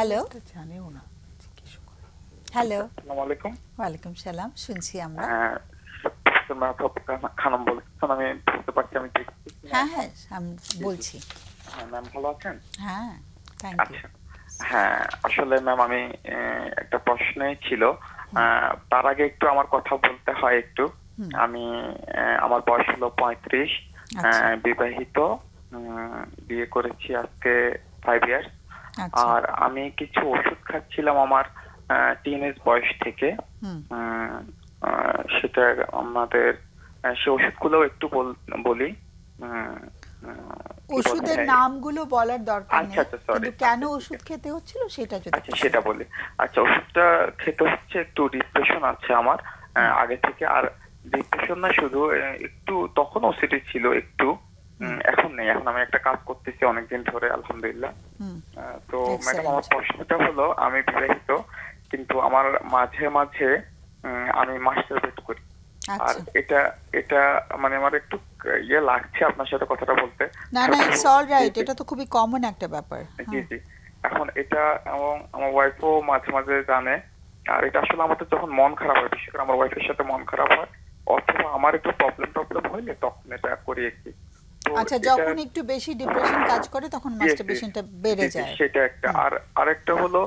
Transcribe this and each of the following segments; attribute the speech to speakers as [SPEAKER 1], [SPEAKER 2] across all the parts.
[SPEAKER 1] Hello,
[SPEAKER 2] জানেও না জিজ্ঞেস করে।
[SPEAKER 1] হ্যালো।
[SPEAKER 3] আসসালামু আলাইকুম।
[SPEAKER 1] ওয়ালাইকুম সালাম, শুনছি আমরা।
[SPEAKER 3] প্রফেসর মাহতাব খানম বলছেন। আমি বুঝতে পারছি আমি দেখছি কিনা
[SPEAKER 1] হ্যাঁ
[SPEAKER 3] এখন।
[SPEAKER 1] হ্যাঁ, আমি
[SPEAKER 3] জি, জি।
[SPEAKER 1] বলছি।
[SPEAKER 3] হ্যাঁ ম্যাম, ভালো আছেন?
[SPEAKER 1] হ্যাঁ, থ্যাংক ইউ।
[SPEAKER 3] আচ্ছা। হ্যাঁ, আসলে ম্যাম আমি একটা প্রশ্নই ছিল। তার আগে একটু আমার কথা বলতে হয় একটু।
[SPEAKER 1] হুম।
[SPEAKER 3] আমি আমার বয়স হলো 35।
[SPEAKER 1] আচ্ছা
[SPEAKER 3] বিবাহিত। বিয়ে করেছি আজকে 5 ইয়ার্স।
[SPEAKER 1] আচ্ছা।
[SPEAKER 3] আর আমি কিছু ওষুধ খাচ্ছিলাম আমার টিনেজ বয়স থেকে।
[SPEAKER 1] হুম।
[SPEAKER 3] উম, সেটা আমাদের সে ওষুধগুলো একটু বলি। উম, কি বলে,
[SPEAKER 1] ওষুধের
[SPEAKER 3] হ্যাঁ।
[SPEAKER 1] নামগুলো বলার দরকার
[SPEAKER 3] আচ্ছা
[SPEAKER 1] নেই,
[SPEAKER 3] আচ্ছা, সরি।
[SPEAKER 1] কিন্তু কেন
[SPEAKER 3] আচ্ছা, ঠিক
[SPEAKER 1] ওষুধ
[SPEAKER 3] আছে।
[SPEAKER 1] খেতে হচ্ছিল সেটা যদি
[SPEAKER 3] আচ্ছা,
[SPEAKER 1] একটু
[SPEAKER 3] সেটা
[SPEAKER 1] বলেন।
[SPEAKER 3] বলি। আচ্ছা, ওষুধটা খেতে হচ্ছে, একটু ডিপ্রেশন আছে আমার
[SPEAKER 1] হুম
[SPEAKER 3] আগে থেকে। আর ডিপ্রেশন না শুধু, একটু তখন ওসিডি ছিল একটু।
[SPEAKER 1] হুম
[SPEAKER 3] এখন নেই, এখন আমি একটা কাজ করতেছি অনেকদিন ধরে, আলহামদুলিল্লাহ।
[SPEAKER 1] হুম।
[SPEAKER 3] তো ম্যাডাম,
[SPEAKER 1] এক্সেলেন্ট।
[SPEAKER 3] আমার প্রশ্নটা হলো, আমি বিবাহিত, কিন্তু আমার মাঝে মাঝে আমি মাস্টারবেট করি। আর
[SPEAKER 1] আচ্ছা।
[SPEAKER 3] এটা এটা মানে আমার একটু ইয়ে লাগছে আপনার সাথে কথাটা বলতে।
[SPEAKER 1] না না, ইটস অল
[SPEAKER 3] জি,
[SPEAKER 1] রাইট,
[SPEAKER 3] জি,
[SPEAKER 1] এটা তো খুবই কমন একটা ব্যাপার।
[SPEAKER 3] জি,
[SPEAKER 1] হ্যাঁ।
[SPEAKER 3] জি। এখন এটা, এবং আমার ওয়াইফও মাঝে মাঝে জানে। আর এটা আসলে আমাদের যখন মন খারাপ হয়, বিশেষ করে আমার ওয়াইফের সাথে মন খারাপ হয়, অথবা আমার একটু প্রবলেম টবলেম হইলে, তখন এটা করি আর কি। তো
[SPEAKER 1] আচ্ছা,
[SPEAKER 3] এটা,
[SPEAKER 1] যখন একটু বেশি ডিপ্রেশন কাজ করে তখন
[SPEAKER 3] জি, জি,
[SPEAKER 1] মাস্টারবেশনটা বেড়ে
[SPEAKER 3] জি, জি,
[SPEAKER 1] যায়।
[SPEAKER 3] সেটা একটা।
[SPEAKER 1] হুম।
[SPEAKER 3] আর আরেকটা হলো,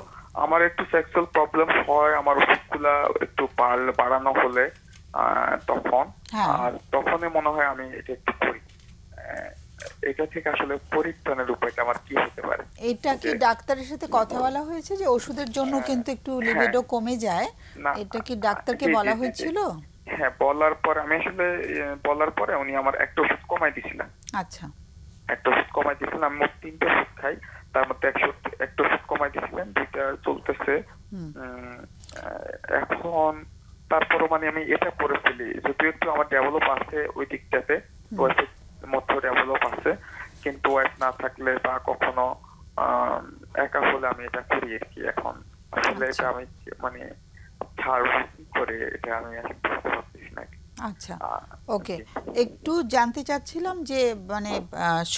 [SPEAKER 3] আমার একটু সেক্সুয়াল প্রবলেম হয় আমার ওষুধগুলা একটু বাড়ানো হলে, তখন।
[SPEAKER 1] হ্যাঁ,
[SPEAKER 3] আর তখনই মনে হয় আমি এটা একটু করি। আহ, এটা থেকে আসলে পরিত্রাণের উপায়টা আমার কি হতে পারে?
[SPEAKER 1] এটা কি
[SPEAKER 3] যে,
[SPEAKER 1] ডাক্তারের সাথে কথা বলা হয়েছে যে ওষুধের জন্য
[SPEAKER 3] আহ,
[SPEAKER 1] কিন্তু একটু
[SPEAKER 3] হ্যাঁ,
[SPEAKER 1] লিবিডো কমে যায়?
[SPEAKER 3] না,
[SPEAKER 1] এটা কি ডাক্তারকে
[SPEAKER 3] জি, জি,
[SPEAKER 1] বলা
[SPEAKER 3] জি, জি।
[SPEAKER 1] হয়েছিল?
[SPEAKER 3] হ্যাঁ, বলার পর আমি আসলে, বলার পরে উনি আমার একটা ওষুধ কমাই দিছিলেন।
[SPEAKER 1] আচ্ছা।
[SPEAKER 3] একটা ওষুধ কমাই দিয়েছিলেন। আমি মোট 3টে ওষুধ খাই, তার মধ্যে একটা ওষুধ কমাই দিয়েছিলেন, 2টা চলতেছে।
[SPEAKER 1] হুম
[SPEAKER 3] উম, এখন তারপরও মানে আমি এটা করে ফেলি, যদিও একটু আমার ডেভেলপ আছে ওই দিকটাতে,
[SPEAKER 1] হুম।
[SPEAKER 3] ওয়াইফের মধ্যে ডেভেলপ আছে, কিন্তু ওয়াইফ না থাকলে বা কখনো আম, একা হলে আমি এটা করি আর কি। এখন আসলে
[SPEAKER 1] আচ্ছা
[SPEAKER 3] এটা আমি মানে ছাড়বো কি করে, এটা আমি আসলে বুঝতে পারতেছি না।
[SPEAKER 1] আচ্ছা।
[SPEAKER 3] আহ,
[SPEAKER 1] ওকে,
[SPEAKER 3] জি।
[SPEAKER 1] একটু জানতে চাচ্ছিলাম যে মানে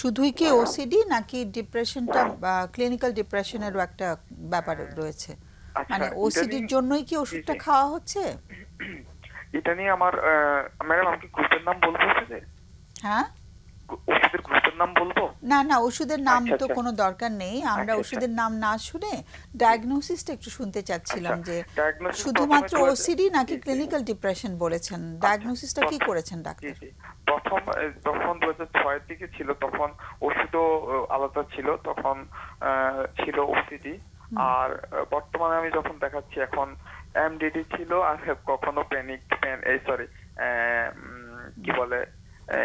[SPEAKER 1] শুধুই কি ওসিডি নাকি ডিপ্রেশনটা বা ক্লিনিক্যাল ডিপ্রেশনেরও একটা ব্যাপার রয়েছে?
[SPEAKER 3] আচ্ছা,
[SPEAKER 1] মানে
[SPEAKER 3] ইদানিং,
[SPEAKER 1] ওসিডির জন্যই কি
[SPEAKER 3] জি,
[SPEAKER 1] ওষুধটা
[SPEAKER 3] জি,
[SPEAKER 1] খাওয়া হচ্ছে?
[SPEAKER 3] এটা নিয়ে আমার, ম্যাডাম আমি কি গ্রুপের নাম বলবো ওষুধের?
[SPEAKER 1] হ্যাঁ।
[SPEAKER 3] ওষুধের গ্রুপের নাম বলবো?
[SPEAKER 1] না না, ওষুধের নাম
[SPEAKER 3] আচ্ছা,
[SPEAKER 1] তো
[SPEAKER 3] আচ্ছা,
[SPEAKER 1] কোনো দরকার নেই, আমরা
[SPEAKER 3] আচ্ছা, আচ্ছা,
[SPEAKER 1] ওষুধের নাম না শুনে
[SPEAKER 3] জি,
[SPEAKER 1] ডায়াগনোসিসটা একটু শুনতে
[SPEAKER 3] আচ্ছা।
[SPEAKER 1] চাচ্ছিলাম যে
[SPEAKER 3] ডায়াগনোসিস প্রথমে
[SPEAKER 1] শুধুমাত্র
[SPEAKER 3] 2000,
[SPEAKER 1] ওসিডি নাকি
[SPEAKER 3] জি, জি,
[SPEAKER 1] ক্লিনিক্যাল ডিপ্রেশন বলেছেন,
[SPEAKER 3] আচ্ছা,
[SPEAKER 1] ডায়াগনোসিসটা কি
[SPEAKER 3] প্রথম,
[SPEAKER 1] করেছেন
[SPEAKER 3] জি,
[SPEAKER 1] ডাক্তার?
[SPEAKER 3] জি, প্রথম যখন 2006-এর দিকে ছিল, তখন ওষুধও আলাদা ছিল, তখন ছিল ওসিডি।
[SPEAKER 1] হুম।
[SPEAKER 3] আর বর্তমানে আমি যখন দেখাচ্ছি এখন এমডিডি ছিল, আর কখনো প্যানিক, এই সরি, কি বলে,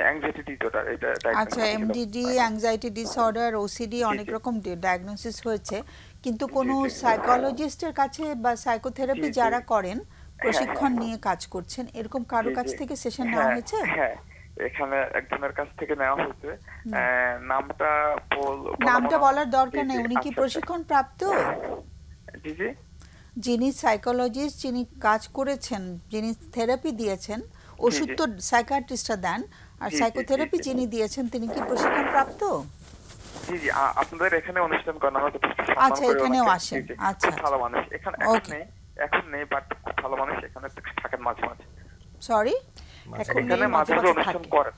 [SPEAKER 3] অ্যাংজাইটি ডিসঅর্ডার, এটা
[SPEAKER 1] আচ্ছা,
[SPEAKER 3] ডায়াগনোসিস ছিল।
[SPEAKER 1] এমডিডি, অ্যাংজাইটি ডিসঅর্ডার, ওসিডি,
[SPEAKER 3] জি,
[SPEAKER 1] অনেক
[SPEAKER 3] জি,
[SPEAKER 1] রকম ডায়াগনোসিস হয়েছে, কিন্তু
[SPEAKER 3] জি,
[SPEAKER 1] কোনো
[SPEAKER 3] জি,
[SPEAKER 1] সাইকোলজিস্টের কাছে বা
[SPEAKER 3] জি,
[SPEAKER 1] সাইকোথেরাপি
[SPEAKER 3] জি,
[SPEAKER 1] যারা করেন,
[SPEAKER 3] হ্যাঁ, হ্যাঁ,
[SPEAKER 1] প্রশিক্ষণ নিয়ে কাজ করছেন, এরকম কারো
[SPEAKER 3] জি,
[SPEAKER 1] কাছ
[SPEAKER 3] জি,
[SPEAKER 1] থেকে সেশন নেওয়া
[SPEAKER 3] হ্যাঁ,
[SPEAKER 1] হয়েছে?
[SPEAKER 3] হ্যাঁ, এখানে একজনের কাছ থেকে নেওয়া হয়েছে।
[SPEAKER 1] হুম।
[SPEAKER 3] নামটা বলা
[SPEAKER 1] নামটা
[SPEAKER 3] মনে হয়,
[SPEAKER 1] বলার
[SPEAKER 3] জি,
[SPEAKER 1] দরকার নেই,
[SPEAKER 3] জি,
[SPEAKER 1] উনি কি
[SPEAKER 3] আচ্ছা, আচ্ছা,
[SPEAKER 1] প্রশিক্ষণ প্রাপ্ত?
[SPEAKER 3] জি, জি,
[SPEAKER 1] যিনি সাইকোলজিস্ট, যিনি কাজ করেছেন, যিনি থেরাপি দিয়েছেন,
[SPEAKER 3] জি,
[SPEAKER 1] ওষুধ
[SPEAKER 3] জি,
[SPEAKER 1] তো সাইকিয়াট্রিস্টরা দেন, আর
[SPEAKER 3] জি, জি, জি,
[SPEAKER 1] সাইকোথেরাপি
[SPEAKER 3] জি,
[SPEAKER 1] যিনি দিয়েছেন তিনি কি প্রশিক্ষণ প্রাপ্ত?
[SPEAKER 3] জি, জি, আপনাদের এখানে অনুষ্ঠান করেন, আমরা যথেষ্ট সম্মান
[SPEAKER 1] আচ্ছা,
[SPEAKER 3] করি
[SPEAKER 1] এখানেও
[SPEAKER 3] ওনাকে। জি,
[SPEAKER 1] আসেন?
[SPEAKER 3] জি,
[SPEAKER 1] আচ্ছা
[SPEAKER 3] খুব ভালো
[SPEAKER 1] আচ্ছা।
[SPEAKER 3] মানুষ। এখন
[SPEAKER 1] ওকে।
[SPEAKER 3] নেই, এখন নেই, বাট খুব ভালো মানুষ, এখানে থাকেন মাঝে মাঝে।
[SPEAKER 1] সরি।
[SPEAKER 2] মাঝে
[SPEAKER 1] এখন
[SPEAKER 2] মাঝে
[SPEAKER 1] নেই,
[SPEAKER 3] এখানে
[SPEAKER 1] মাঝে
[SPEAKER 3] মাঝে মাঝে
[SPEAKER 1] মাঝে
[SPEAKER 3] অনুষ্ঠান
[SPEAKER 1] থাকে।
[SPEAKER 3] করেন।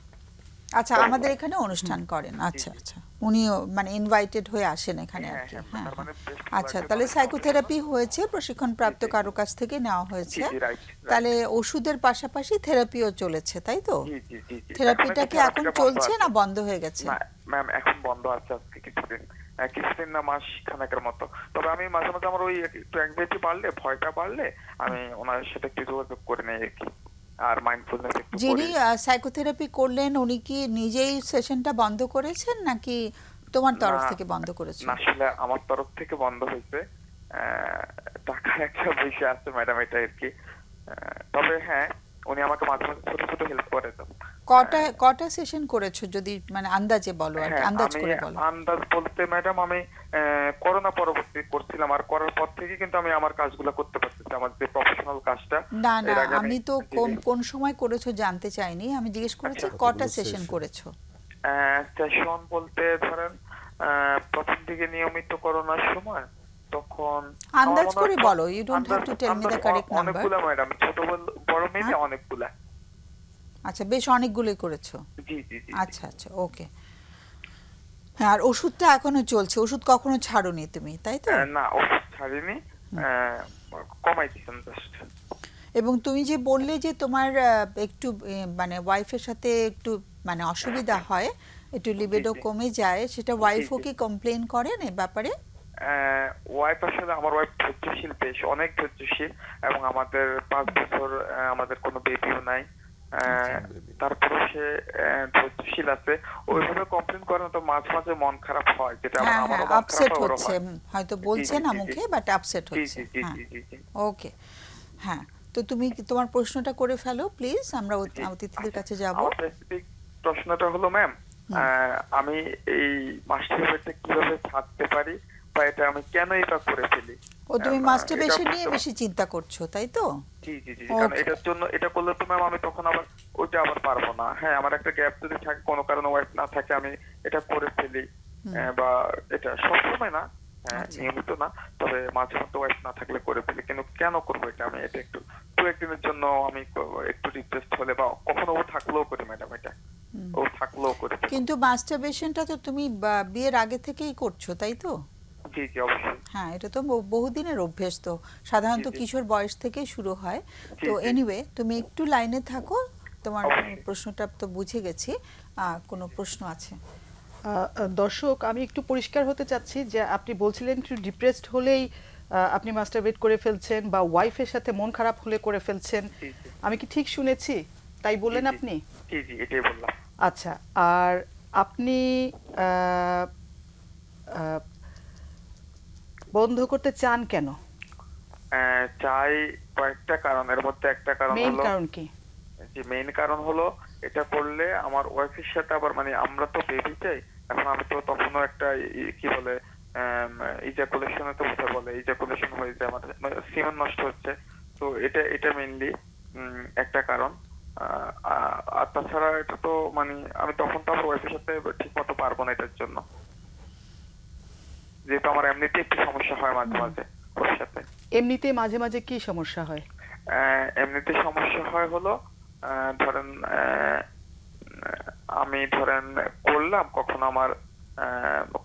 [SPEAKER 1] আচ্ছা, আমাদের এখানে অনুষ্ঠান করেন?
[SPEAKER 3] জি,
[SPEAKER 1] আচ্ছা
[SPEAKER 3] জি,
[SPEAKER 1] আচ্ছা। উনিও মানে ইনভাইটেড হয়ে আসেন এখানে আর
[SPEAKER 3] হ্যাঁ,
[SPEAKER 1] কি?
[SPEAKER 3] হ্যাঁ,
[SPEAKER 1] হ্যাঁ
[SPEAKER 3] তার
[SPEAKER 1] হ্যাঁ।
[SPEAKER 3] মানে বেশ ভালো
[SPEAKER 1] আচ্ছা,
[SPEAKER 3] একজন
[SPEAKER 1] তাহলে
[SPEAKER 3] মানুষ, প্রফেশনাল।
[SPEAKER 1] সাইকোথেরাপি হয়েছে,
[SPEAKER 3] জি,
[SPEAKER 1] প্রশিক্ষণপ্রাপ্ত
[SPEAKER 3] জি,
[SPEAKER 1] কারো কাছ থেকে নেওয়া
[SPEAKER 3] জি,
[SPEAKER 1] হয়েছে।
[SPEAKER 3] জি, রাইট,
[SPEAKER 1] তাহলে
[SPEAKER 3] রাইট।
[SPEAKER 1] ওষুধের পাশাপাশি থেরাপিও চলেছে, তাই তো?
[SPEAKER 3] জি, জি, জি, জি, এখন
[SPEAKER 1] থেরাপিটা
[SPEAKER 3] একটু
[SPEAKER 1] কি এখন
[SPEAKER 3] থেরাপিটা বন্ধ
[SPEAKER 1] চলছে
[SPEAKER 3] আছে।
[SPEAKER 1] না বন্ধ হয়ে গেছে?
[SPEAKER 3] না ম্যাম, এখন বন্ধ আছে আজকে কিছুদিন, কিছুদিন না, মাস খানেকের মতো। তবে আমি মাঝে মাঝে আমার ওই একটু অ্যাংজাইটি বাড়লে, ভয়টা বাড়লে, আমি ওনার সাথে একটু যোগাযোগ করে নেই আর কি। আর মাইন্ডফুলনেস একটু
[SPEAKER 1] যিনি
[SPEAKER 3] করি।
[SPEAKER 1] সাইকোথেরাপি করলেন উনি কি নিজেই সেশনটা বন্ধ করেছেন নাকি তোমার
[SPEAKER 3] না,
[SPEAKER 1] তরফ থেকে বন্ধ করেছো?
[SPEAKER 3] না, আসলে আমার তরফ থেকে বন্ধ হয়েছে। টাকার একটা বিষয় আছে ম্যাডাম, এটা আর কি। তবে হ্যাঁ, উনি আমাকে মাঝে মাঝে ছোট ছোট হেল্প করে দেন।
[SPEAKER 1] কটা
[SPEAKER 3] আহ,
[SPEAKER 1] কটা সেশন করেছো যদি মানে আন্দাজে বলো আর কি,
[SPEAKER 3] হ্যাঁ,
[SPEAKER 1] আন্দাজ
[SPEAKER 3] আমি
[SPEAKER 1] করে বলো।
[SPEAKER 3] আন্দাজ বলতে ম্যাডাম, আমি করোনা পরবর্তী করছিলাম, আর করার পর থেকে কিন্তু আমি আমার কাজগুলো করতে পারতেছি, আমার যে প্রফেশনাল কাজটা।
[SPEAKER 1] না না,
[SPEAKER 3] এর আগে আমি,
[SPEAKER 1] আমি তো
[SPEAKER 3] জি,
[SPEAKER 1] কোন
[SPEAKER 3] জি,
[SPEAKER 1] কোন সময় করেছো জানতে চাইনি, আমি জিজ্ঞেস করেছি
[SPEAKER 3] আচ্ছা,
[SPEAKER 1] কটা
[SPEAKER 2] কতগুলো
[SPEAKER 1] সেশন
[SPEAKER 2] সেশন?
[SPEAKER 1] করেছো।
[SPEAKER 3] সেশন বলতে ধরেন, প্রথম দিকে নিয়মিত করোনার সময় তখন
[SPEAKER 1] আন্দাজ
[SPEAKER 3] আমার মনে
[SPEAKER 1] করে
[SPEAKER 3] হয়
[SPEAKER 1] বলো, you don't have to tell me the correct number.
[SPEAKER 3] অনেকগুলা ম্যাডাম, ছোট বড় মিলে
[SPEAKER 1] হ্যাঁ?
[SPEAKER 3] অনেকগুলা।
[SPEAKER 1] আচ্ছা, বেশ অনেকগুলোই করেছো।
[SPEAKER 3] জি জি জি।
[SPEAKER 1] আচ্ছা আচ্ছা, ওকে। হ্যাঁ, আর ওষুধটা এখনো চলছে, ওষুধ কখনো ছাড়োনি তুমি, তাই তো?
[SPEAKER 3] না, ওষুধ ছাড়িনি, কমাই দিয়েছেন জাস্ট।
[SPEAKER 1] এবং তুমি যে বললে যে তোমার একটু মানে ওয়াইফের সাথে একটু মানে অসুবিধা হয়, একটু লিবিডো
[SPEAKER 3] জি।
[SPEAKER 1] কমে যায়, সেটা
[SPEAKER 3] জি,
[SPEAKER 1] ওয়াইফও
[SPEAKER 3] জি।
[SPEAKER 1] কি কমপ্লেন করেন এ ব্যাপারে?
[SPEAKER 3] ওয়াইফ আসলে, আমার ওয়াইফ ধৈর্যশীল, বেশ অনেক ধৈর্যশীল, এবং আমাদের 5 বছর আমাদের কোনো বেবিও নাই। তারপরে সে ধৈর্যশীল আছে, ওইভাবে কমপ্লেন করে না, তো মাঝে মাঝে মন খারাপ হয়, যেটা
[SPEAKER 1] হ্যাঁ হ্যাঁ,
[SPEAKER 3] আমারও মন খারাপ
[SPEAKER 1] আপসেট
[SPEAKER 3] হয়, ওরও
[SPEAKER 1] হচ্ছে,
[SPEAKER 3] হয়।
[SPEAKER 1] হয়তো
[SPEAKER 3] জি
[SPEAKER 1] বলছে
[SPEAKER 3] জি
[SPEAKER 1] না
[SPEAKER 3] জি জি
[SPEAKER 1] মুখে, বাট আপসেট
[SPEAKER 3] জি
[SPEAKER 1] হচ্ছে।
[SPEAKER 3] জি জি
[SPEAKER 1] হ্যাঁ,
[SPEAKER 3] জি জি জি
[SPEAKER 1] ওকে। হ্যাঁ, তো তুমি তোমার প্রশ্নটা করে ফেলো প্লিজ, আমরা
[SPEAKER 3] জি।
[SPEAKER 1] অতিথিদের
[SPEAKER 3] আচ্ছা,
[SPEAKER 1] কাছে যাব।
[SPEAKER 3] আমার স্পেসিফিক প্রশ্নটা হলো ম্যাম, আমি এই মাস্টারবেডটা কিভাবে ছাড়তে পারি, বা এটা আমি কেনই বা করে ফেলি?
[SPEAKER 1] ও, তুমি
[SPEAKER 3] এটা
[SPEAKER 1] মাস্টারবেশন নিয়ে
[SPEAKER 3] বুঝতে
[SPEAKER 1] বেশি চিন্তা করছো, তাই তো?
[SPEAKER 3] জি জি জি জি, কারণ
[SPEAKER 1] ওকে।
[SPEAKER 3] এটার জন্য, এটা করলে তো ম্যাম আমি তখন আবার ওইটা আবার পারবো না। হ্যাঁ, আমার একটা গ্যাপ যদি থাকে, কোনো কারণে ওয়াইফ না থাকে, আমি এটা করে ফেলি, বা এটা সবসময় না, হ্যাঁ
[SPEAKER 1] আচ্ছা।
[SPEAKER 3] নিয়মিত না, তবে মাঝে মধ্যে ওয়াইফ না থাকলে করে ফেলি। কিন্তু কেন করবো এটা, আমি এটা একটু দু একদিনের জন্য আমি একটু রিকোয়েস্ট হলে, বা কখনো ও থাকলেও করি ম্যাডাম, এটা ও থাকলেও করে ফেলি।
[SPEAKER 1] কিন্তু মাস্টারবেশনটা তো তুমি বিয়ের আগে থেকেই করছো, তাই তো?
[SPEAKER 3] জি জি, অবশ্যই।
[SPEAKER 1] হ্যাঁ, এটা তো বহুদিনের অভ্যেস, তো সাধারণত
[SPEAKER 3] জি জি
[SPEAKER 1] কিশোর বয়স থেকেই শুরু হয়।
[SPEAKER 3] জি
[SPEAKER 1] তো
[SPEAKER 3] জি,
[SPEAKER 1] এনিওয়ে, তুমি একটু লাইনে থাকো, তোমার
[SPEAKER 3] অবশ্যই।
[SPEAKER 1] প্রশ্নটা তো বুঝে গেছি। কোনো প্রশ্ন আছে?
[SPEAKER 2] দর্শক, আমি একটু পরিষ্কার হতে চাচ্ছি যে আপনি বলছিলেন একটু ডিপ্রেসড হলেই আপনি মাস্টারবেট করে ফেলছেন, বা ওয়াইফের সাথে মন খারাপ হলে করে ফেলছেন।
[SPEAKER 3] জি জি
[SPEAKER 2] আমি কি ঠিক শুনেছি? তাই
[SPEAKER 3] জি
[SPEAKER 2] বললেন
[SPEAKER 3] জি
[SPEAKER 2] আপনি?
[SPEAKER 3] জি জি, এটাই বললাম।
[SPEAKER 2] আচ্ছা। আর আপনি আহ, আহ, বন্ধ করতে চান কেন?
[SPEAKER 3] চাই কয়েকটা কারণ, এর মধ্যে একটা কারণ
[SPEAKER 2] মেইন
[SPEAKER 3] হলো,
[SPEAKER 2] কারণ কি?
[SPEAKER 3] যে মেইন কারণ হলো, এটা করলে আমার ওয়াইফের সাথে আবার, মানে আমরা তো বেবি চাই, এখন আমি তো তখনও একটা কি বলে, ইজাকুলেশনে তো কথা বলে, ইজাকুলেশন হয়ে যায়, আমার সিমেন নষ্ট হচ্ছে। তো এটা এটা মেইনলি একটা কারণ। আর তাছাড়া এটা তো মানে আমি তখন তো আমার ওয়াইফের সাথে ঠিক মতো পারবো না এটার জন্য, যেহেতু আমার এমনিতে একটু সমস্যা হয় মাঝে মাঝে ওর সাথে।
[SPEAKER 2] এমনিতে মাঝে মাঝে কি সমস্যা হয়?
[SPEAKER 3] এমনিতে সমস্যা হয় হলো, ধরেন আমি ধরেন করলাম, কখনো আমার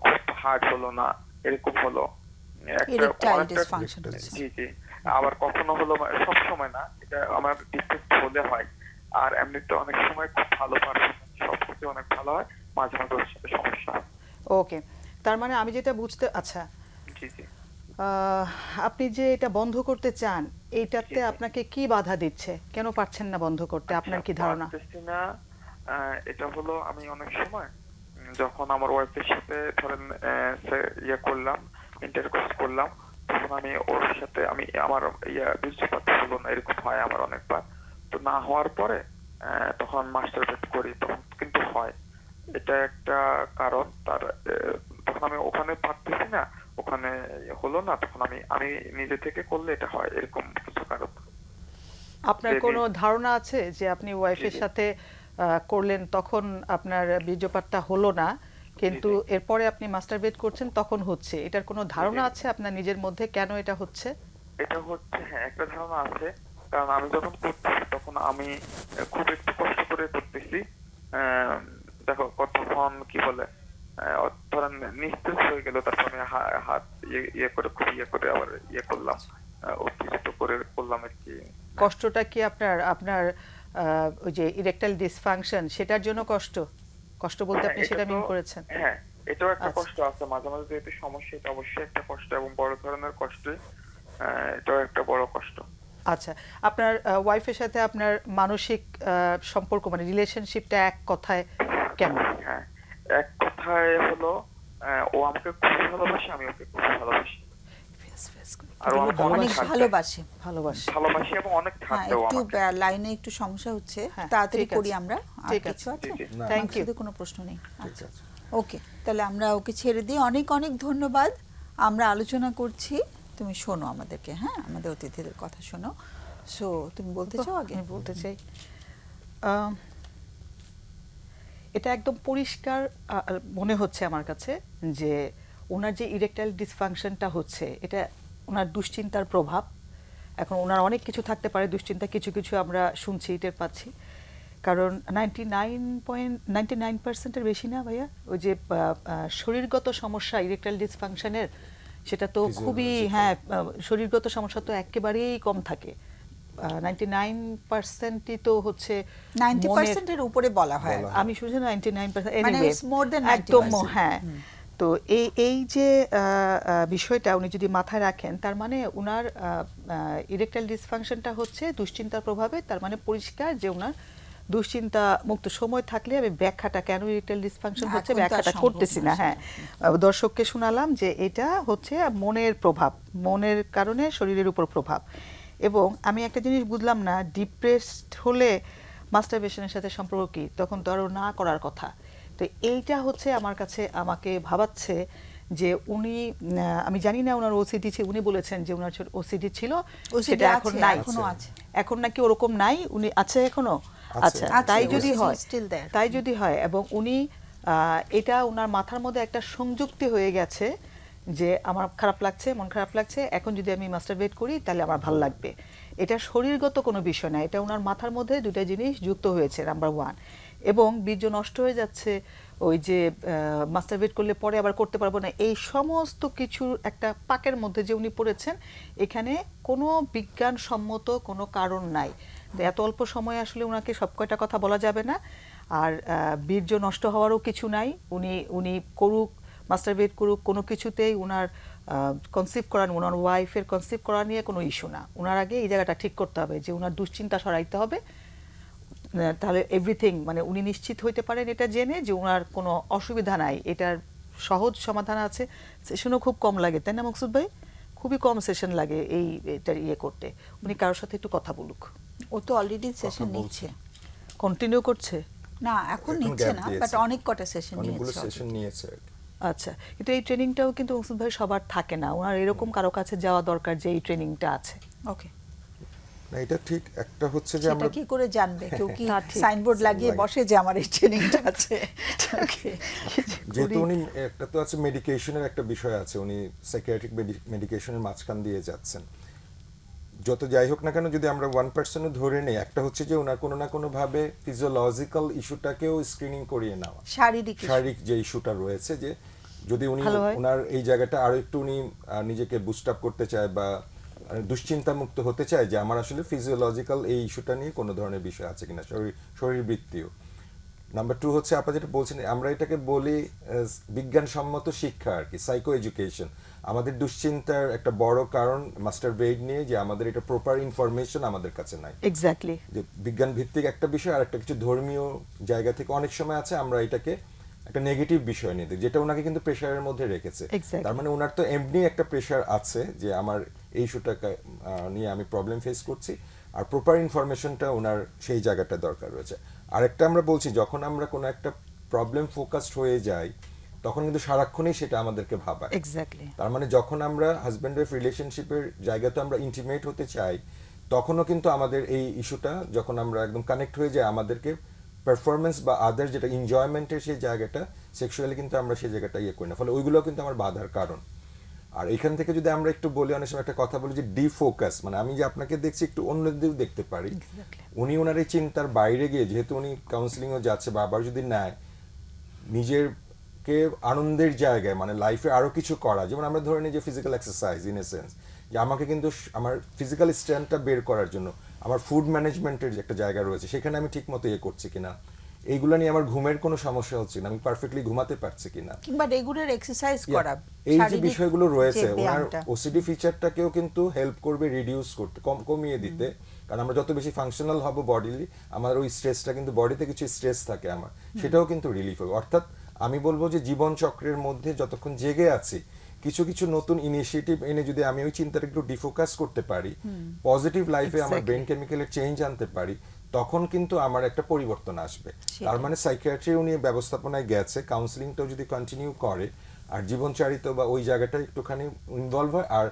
[SPEAKER 3] খুব হার্ড হলো না, এরকম হলো একটা
[SPEAKER 1] ইরেকটাইল
[SPEAKER 3] অনেকটা।
[SPEAKER 1] ডিসফাংশন হচ্ছে।
[SPEAKER 3] জি জি, আবার কখনো হলো, সব সময় না, এটা আমার ডিপ্রেস হলে হয়। আর এমনিতে অনেক সময় খুব ভালো পারফরমেন্স, সবকিছু অনেক ভালো হয়, মাঝে মাঝে ওর সাথে সমস্যা হয়।
[SPEAKER 2] ওকে, তার মানে আমি যেটা বুঝতে, আচ্ছা,
[SPEAKER 3] জি জি
[SPEAKER 2] আহ, আপনি যে এটা বন্ধ করতে চান,
[SPEAKER 3] জি
[SPEAKER 2] এইটাতে
[SPEAKER 3] জি।
[SPEAKER 2] আপনাকে কি বাধা দিচ্ছে? কেন পারছেন না বন্ধ করতে?
[SPEAKER 3] আচ্ছা,
[SPEAKER 2] আপনার কি ধারণা?
[SPEAKER 3] পারতেছি না, এটা হলো আমি অনেক সময় যখন আমার ওয়াইফের সাথে ধরেন ইয়ে করলাম, ইন্টারকোর্স করলাম, তখন আমি ওর সাথে আমি আমার বীর্যপাত হলো না, এরকম হয় আমার অনেকবার। তো না হওয়ার পরে তখন মাস্টারবেট করি, তখন কিন্তু হয়। এটা একটা কারণ। তার তখন আমি ওখানে পারতেছি না, ওখানে হলো না, তখন আমি আমি নিজে থেকে করলে এটা হয়, এরকম কিছু কারণ।
[SPEAKER 2] আপনার
[SPEAKER 3] যে
[SPEAKER 2] কোনো ধারণা আছে যে আপনি
[SPEAKER 3] জি
[SPEAKER 2] ওয়াইফের
[SPEAKER 3] জি
[SPEAKER 2] সাথে করলেন, তখন আপনার বীর্যপাতটা হলো না, কিন্তু
[SPEAKER 3] জি
[SPEAKER 2] এরপরে আপনি মাস্টারবেট করছেন তখন হচ্ছে? এটার কোনো ধারণা
[SPEAKER 3] জি।
[SPEAKER 2] আছে আপনার নিজের মধ্যে কেন এটা হচ্ছে?
[SPEAKER 3] এটা হচ্ছে, হ্যাঁ একটা ধারণা আছে, কারণ আমি যখন করতেছি তখন আমি খুব একটু কষ্ট করে করতেছি। আহ, দেখো কতক্ষণ কি বলে, ধরেন নিস্তেজ হয়ে গেল, তারপর আমি হাত ইয়ে করে, খুব ইয়ে করে আবার ইয়ে করলাম, উত্তেজিত করে করলাম আর কি।
[SPEAKER 2] কষ্টটা কি আপনার আপনার ওই যে ইরেকটাইল ডিসফাংশন, সেটার জন্য কষ্ট? কষ্ট বলতে
[SPEAKER 3] হ্যাঁ
[SPEAKER 2] আপনি
[SPEAKER 3] এটা
[SPEAKER 2] সেটা
[SPEAKER 3] তো,
[SPEAKER 2] মিন করেছেন?
[SPEAKER 3] হ্যাঁ এটাও একটা
[SPEAKER 2] আচ্ছা
[SPEAKER 3] কষ্ট আছে, মাঝে মাঝে যেহেতু সমস্যা, এটা অবশ্যই একটা কষ্ট, এবং বড় ধরনের কষ্ট। এটাও একটা বড় কষ্ট।
[SPEAKER 2] আচ্ছা, আপনার ওয়াইফের সাথে আপনার মানসিক সম্পর্ক মানে রিলেশনশিপটা এক কথায় কেমন?
[SPEAKER 3] হ্যাঁ, এক কথায় হলো, ও আমাকে খুবই ভালোবাসে, আমি ওকে খুবই ভালোবাসি, আর ও
[SPEAKER 2] এগুলো
[SPEAKER 3] আমাকে অনেক
[SPEAKER 1] অনেক
[SPEAKER 3] ছাড় দেয়।
[SPEAKER 1] ভালোবাসে।
[SPEAKER 2] ভালোবাসে।
[SPEAKER 3] ভালোবাসি এবং অনেক ছাড়
[SPEAKER 1] হ্যাঁ,
[SPEAKER 3] দেয় ও
[SPEAKER 1] একটু
[SPEAKER 3] আমাকে।
[SPEAKER 1] লাইনে একটু সমস্যা হচ্ছে,
[SPEAKER 2] হ্যাঁ,
[SPEAKER 1] তাড়াতাড়ি
[SPEAKER 2] ঠিক
[SPEAKER 1] করি
[SPEAKER 2] আছে,
[SPEAKER 1] আমরা। আর
[SPEAKER 2] ঠিক
[SPEAKER 1] কিছু
[SPEAKER 2] আছে।
[SPEAKER 1] আছে?
[SPEAKER 3] জি জি।
[SPEAKER 2] Thank you.
[SPEAKER 1] শুধু কোনো প্রশ্ন নেই? আচ্ছা, ওকে, তাহলে আমরা ওকে ছেড়ে দিই। অনেক অনেক ধন্যবাদ। আমরা আলোচনা করছি, তুমি শোনো আমাদেরকে, হ্যাঁ আমাদের অতিথিদের কথা শোনো। সো তুমি বলতে চাও আগে?
[SPEAKER 2] আমি বলতে চাই, আম, এটা একদম পরিষ্কার মনে হচ্ছে আমার কাছে যে ওনার যে ইরেকটাইল ডিসফাংশনটা হচ্ছে এটা ওনার দুশ্চিন্তার প্রভাব। এখন ওনার অনেক কিছু থাকতে পারে, দুশ্চিন্তা কিছু কিছু আমরা শুনছি, টের পাচ্ছি। কারণ 99.99%-এর বেশি না ভাইয়া, ওই যে শরীরগত সমস্যা ইরেকটাইল ডিসফাংশনের, সেটা তো খুবই, হ্যাঁ, শরীরগত সমস্যা তো একেবারেই কম থাকে। 99%ই তো হচ্ছে
[SPEAKER 1] 90%-এর উপরে বলা হয়।
[SPEAKER 2] আমি শুনছি 99%,
[SPEAKER 1] মানে
[SPEAKER 2] anyway,
[SPEAKER 1] it's more than
[SPEAKER 2] একদম
[SPEAKER 1] 90%,
[SPEAKER 2] হ্যাঁ। তো এই যে বিষয়টা উনি যদি মাথায় রাখেন, তার মানে উনার ইরেকটাইল ডিসফাংশনটা হচ্ছে দুশ্চিন্তার প্রভাবে, তার মানে পরিষ্কার যে উনার দুশ্চিন্তা মুক্ত সময় থাকলে আমি ব্যাখ্যাটা কেন ইরেকটাইল ডিসফাংশন
[SPEAKER 1] এখন
[SPEAKER 2] হচ্ছে
[SPEAKER 1] তো আর
[SPEAKER 2] ব্যাখ্যাটা
[SPEAKER 1] সম্ভব
[SPEAKER 2] করতেছি
[SPEAKER 1] না
[SPEAKER 2] না। হ্যাঁ, দর্শককে শোনালাম যে এটা হচ্ছে মনের প্রভাব, মনের কারণে শরীরের উপর প্রভাব। এবং আমি একটা জিনিস বুঝলাম না, ডিপ্রেসড হলে মাস্টারবেশনের সাথে সম্পর্ক কি? তখন তো আরও না করার কথা। তো এইটা হচ্ছে আমার কাছে আমাকে ভাবাচ্ছে যে উনি, আমি জানি না ওনার ওসিডি ছিল, উনি বলেছেন যে ওনার ওসিডি ছিল, সেটা এখন নাই,
[SPEAKER 1] এখনো আছে।
[SPEAKER 2] এখন নাকি ওরকম নাই, উনি আছে এখনো? আচ্ছা, তাই যদি হয়, তাই যদি হয়, এবং উনি এটা ওনার মাথার মধ্যে একটা সংযুক্তি হয়ে গেছে যে আমার খারাপ লাগছে, মন খারাপ লাগছে, এখন যদি আমি মাস্টারবেট করি তাহলে আমার ভালো লাগবে। এটা শরীরগত কোনো বিষয় না, এটা ওনার মাথার মধ্যে দুটা জিনিস যুক্ত হয়েছে, নাম্বার 1। এবং বীর্য নষ্ট হয়ে যাচ্ছে, ওই যে মাস্টারবেট করলে পরে আবার করতে পারবো না, এই সমস্ত কিছুর একটা পাকের মধ্যে যে উনি পড়েছেন, এখানে কোনো বিজ্ঞানসম্মত কোনো কারণ নাই। তো এত অল্প সময়ে আসলে ওনাকে সব কয়টা কথা বলা যাবে না। আর বীর্য নষ্ট হওয়ারও কিছু নাই, উনি করুক, মাস্টারবেট করুক, কোনো কিছুতেই ওনার কনসিভ করা, ওনার ওয়াইফের কনসিভ করা নিয়ে কোনো ইস্যু না। ওনার আগে এই জায়গাটা ঠিক করতে হবে যে ওনার দুশ্চিন্তা সরাইতে হবে, তাহলে এভরিথিং, মানে উনি নিশ্চিত হইতে পারেন এটা জেনে যে ওনার কোনো অসুবিধা নাই, এটার সহজ সমাধান আছে। সেশনও খুব কম লাগে, তাই না মকসুদ ভাই? খুবই কম সেশন লাগে এটার করতে। উনি কারোর সাথে একটু কথা বলুক।
[SPEAKER 1] ও তো অলরেডি সেশন নিচ্ছে,
[SPEAKER 2] কন্টিনিউ করছে
[SPEAKER 1] না এখন নিচ্ছে না, বাট অনেক কটা সেশন
[SPEAKER 4] নিয়েছে।
[SPEAKER 2] আচ্ছা, কিন্তু এই ট্রেনিংটাও কিন্তু মকসুদ ভাই সবার থাকে না, ওনার এরকম কারো কাছে যাওয়া দরকার যে এই ট্রেনিংটা আছে।
[SPEAKER 1] ওকে,
[SPEAKER 4] না এটা ঠিক। একটা হচ্ছে যে
[SPEAKER 1] সেটা
[SPEAKER 4] আমরা
[SPEAKER 1] কি করে জানবে? কেউ কি
[SPEAKER 2] তা ঠিক।
[SPEAKER 1] সাইনবোর্ড লাগিয়ে বসে যে আমার এই ট্রেনিংটা আছে? ওকে,
[SPEAKER 4] যেহেতু উনি একটা তো আছে মেডিকেশনের একটা বিষয় আছে, উনি সাইকিয়াট্রিক মেডিকেশনের মাঝখান দিয়ে যাচ্ছেন। যত যাই হোক না কেন, যদি আমরা 1% ধরে নেই, একটা হচ্ছে যে ওনার কোনো না কোনো ভাবে ফিজিওলজিক্যাল ইস্যুটাকেও স্ক্রিনিং করিয়ে নেওয়া, শারীরিক যে ইস্যুটা রয়েছে, যে যদি উনি ওনার এই জায়গাটা আরো একটু উনি নিজেকে বুস্ট আপ করতে চায় বা দুশ্চিন্তা মুক্ত হতে চায়, যে আমার আসলে ফিজিওলজিক্যাল এই ইস্যুটা নিয়ে কোনো ধরনের বিষয় আছে কিনা, শরীরবৃত্তীয়। নাম্বার 2 হচ্ছে আপনারা যেটা বলছেন, আমরা এটাকে বলি বিজ্ঞানসম্মত শিক্ষা আর কি, সাইকো এডুকেশন। আমাদের দুশ্চিন্তার একটা বড় কারণ মাস্টারবেট নিয়ে, যে আমাদের এটা প্রপার ইনফরমেশন আমাদের কাছে নাই।
[SPEAKER 2] এক্স্যাক্টলি,
[SPEAKER 4] যে বিজ্ঞান ভিত্তিক একটা বিষয় আর একটা কিছু ধর্মীয় জায়গা থেকে অনেক সময় আছে আমরা এটাকে একটা নেগেটিভ বিষয় নিয়ে দিই, যেটা ওনাকে কিন্তু প্রেশারের মধ্যে রেখেছে। তার মানে ওনার তো এমনি একটা প্রেশার আছে যে আমার এই ইস্যুটাকে নিয়ে আমি প্রবলেম ফেস করছি, আর প্রপার ইনফরমেশনটা ওনার সেই জায়গাটা দরকার রয়েছে। আরেকটা আমরা বলছি, যখন আমরা কোনো একটা প্রবলেম ফোকাসড হয়ে যাই, তখন কিন্তু সারাক্ষণই সেটা আমাদেরকে ভাবায়।
[SPEAKER 2] এক্স্যাক্টলি,
[SPEAKER 4] তার মানে যখন আমরা হাজব্যান্ড ওয়াইফ রিলেশনশিপের জায়গাতে আমরা ইন্টিমেট হতে চাই, তখনও কিন্তু আমাদের এই ইস্যুটা, যখন আমরা একদম কানেক্ট হয়ে যাই, আমাদেরকে পারফরমেন্স বা আদার যেটা এনজয়মেন্টের সেই জায়গাটা, সেক্সুয়ালি কিন্তু আমরা সেই জায়গাটা করি না, ফলে ওইগুলো কিন্তু আমার বাধার কারণ। আর এখান থেকে যদি আমরা একটু বলি, অনেক সময় একটা কথা বলি যে ডিফোকাস, মানে আমি যে আপনাকে দেখছি একটু অন্যদিকেও দেখতে পারি। উনি ওনার এই চিন্তার বাইরে গিয়ে, যেহেতু উনি কাউন্সিলিংও যাচ্ছে, বা আবার যদি নেয় নিজেরকে আনন্দের জায়গায়, মানে লাইফে আরো কিছু করা, যেমন আমরা ধরে নিই যে physical exercise, in a sense যে আমাকে কিন্তু আমার ফিজিক্যাল স্ট্রেংথটা বের করার জন্য আমার ফুড ম্যানেজমেন্টের যে একটা জায়গা রয়েছে, সেখানে আমি ঠিক মতো করছি কিনা, এইগুলো নিয়ে আমার ঘুমের কোনো সমস্যা হচ্ছে না, আমি পারফেক্টলি ঘুমাতে পারছি কিনা,
[SPEAKER 1] কিংবা রেগুলার এক্সারসাইজ করা,
[SPEAKER 4] এই যে বিষয়গুলো রয়েছে, ওনার ওসিডি ফিচারটাকেও কিন্তু হেল্প করবে রিডিউস করতে, কমিয়ে দিতে। কারণ আমরা যত বেশি ফাংশনাল হব বডিলি, আমার ওই স্ট্রেসটা কিন্তু, বডিতে কিছু স্ট্রেস থাকে আমার, সেটাও কিন্তু রিলিফ হবে। অর্থাৎ আমি বলবো যে জীবন চক্রের মধ্যে যতক্ষণ জেগে আছি, কিছু কিছু নতুন ইনিশিয়েটিভ এনে যদি আমি ওই চিন্তাটা একটু ডিফোকাস করতে পারি, পজিটিভ লাইফে আমার ব্রেন কেমিক্যালের চেঞ্জ আনতে পারি, তখন কিন্তু আমার একটা পরিবর্তন আসবে। তার মানে সাইকিয়াট্রি উনি ব্যবস্থাপনায় গেছে, কাউন্সিলিংটাও যদি কন্টিনিউ করে, আর জীবনচারিত বা ওই জায়গাটা একটুখানি ইনভলভ হয়, আর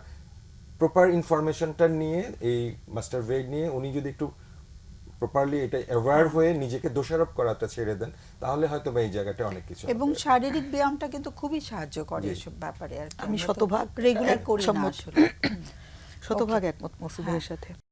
[SPEAKER 4] প্রপার ইনফরমেশনটা নিয়ে এই মাস্টারবেট নিয়ে উনি যদি একটু প্রপারলি এটা অ্যাওয়্যার হয়ে নিজেকে দোষারোপ করাটা ছেড়ে দেন, তাহলে হয়তো বা এই জায়গাটা অনেক কিছু
[SPEAKER 1] এবং
[SPEAKER 4] হবে।
[SPEAKER 1] শারীরিক ব্যায়ামটা কিন্তু খুবই সাহায্য করে এসব ব্যাপারে আর কি।
[SPEAKER 2] আমি শতভাগ
[SPEAKER 1] রেগুলার করি না
[SPEAKER 2] সম্মত।
[SPEAKER 1] আসলে।
[SPEAKER 2] শতভাগ একমত মৌসুমীর সাথে।